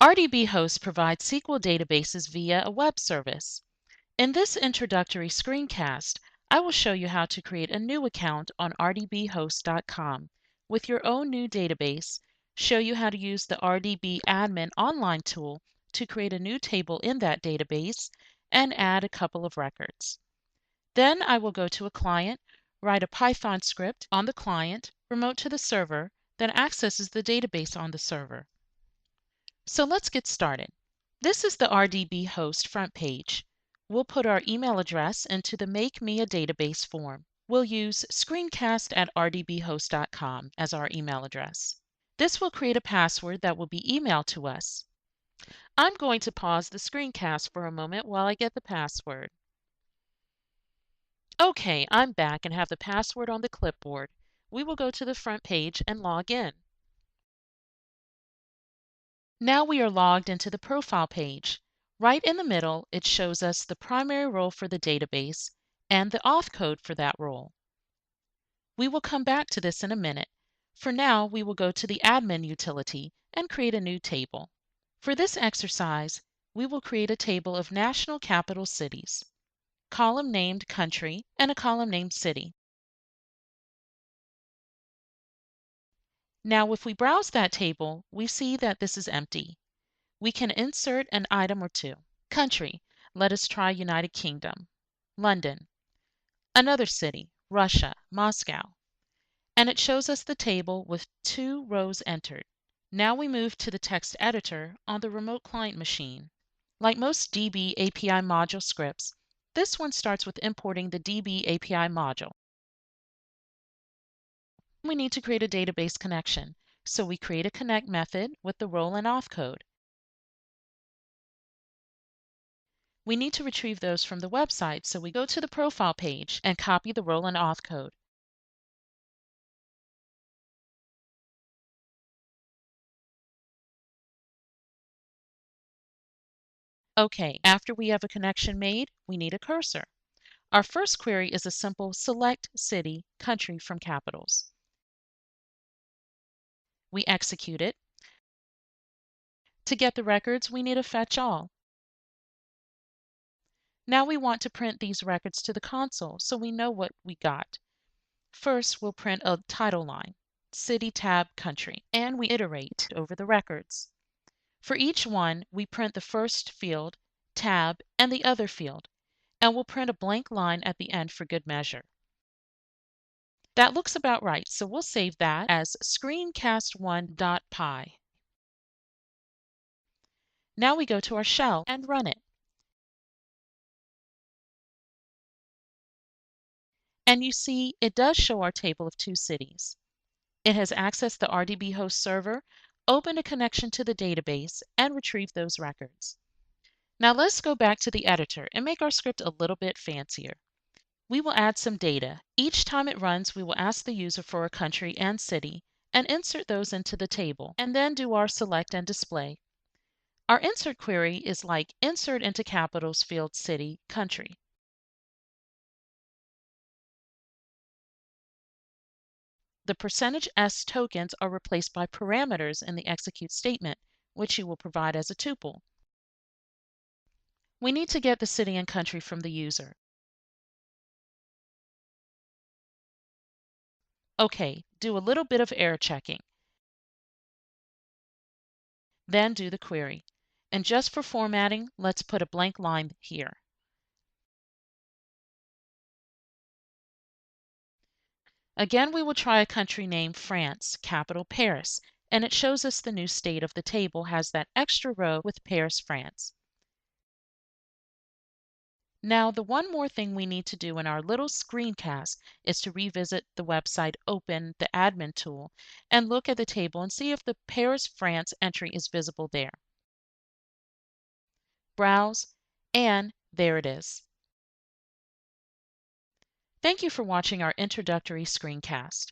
rdbhost provides SQL databases via a web service. In this introductory screencast, I will show you how to create a new account on rdbhost.com with your own new database, show you how to use the RDB admin online tool to create a new table in that database, and add a couple of records. Then I will go to a client, write a Python script on the client, remote to the server, that accesses the database on the server. So let's get started. This is the RDB host front page. We'll put our email address into the Make Me a Database form. We'll use screencast@rdbhost.com as our email address. This will create a password that will be emailed to us. I'm going to pause the screencast for a moment while I get the password. Okay, I'm back and have the password on the clipboard. We will go to the front page and log in. Now we are logged into the profile page. Right in the middle, it shows us the primary role for the database and the auth code for that role. We will come back to this in a minute. For now, we will go to the admin utility and create a new table. For this exercise, we will create a table of national capital cities, column named country and a column named city. Now, if we browse that table, we see that this is empty. We can insert an item or two. Country, let us try United Kingdom, London. Another city, Russia, Moscow. And it shows us the table with 2 rows entered. Now we move to the text editor on the remote client machine. Like most DB API module scripts, this one starts with importing the DB API module. We need to create a database connection, so we create a connect method with the role and auth code. We need to retrieve those from the website, so we go to the profile page and copy the role and auth code. Okay, after we have a connection made, we need a cursor. Our first query is a simple select city, country from capitals. We execute it. To get the records, we need a fetch all. Now we want to print these records to the console so we know what we got. First, we'll print a title line, city tab country, and we iterate over the records. For each one, we print the first field, tab, and the other field, and we'll print a blank line at the end for good measure. That looks about right, so we'll save that as screencast1.py. Now we go to our shell and run it. And you see it does show our table of 2 cities. It has accessed the RDB host server, opened a connection to the database, and retrieved those records. Now let's go back to the editor and make our script a little bit fancier. We will add some data. Each time it runs, we will ask the user for a country and city and insert those into the table, and then do our select and display. Our insert query is like insert into capitals field city, country. The %s tokens are replaced by parameters in the execute statement, which you will provide as a tuple. We need to get the city and country from the user. Okay, do a little bit of error checking. Then do the query. And just for formatting, let's put a blank line here. Again, we will try a country name, France, capital Paris, and it shows us the new state of the table has that extra row with Paris, France. Now, the one more thing we need to do in our little screencast is to revisit the website, open the admin tool, and look at the table and see if the Paris, France entry is visible there. Browse, and there it is. Thank you for watching our introductory screencast.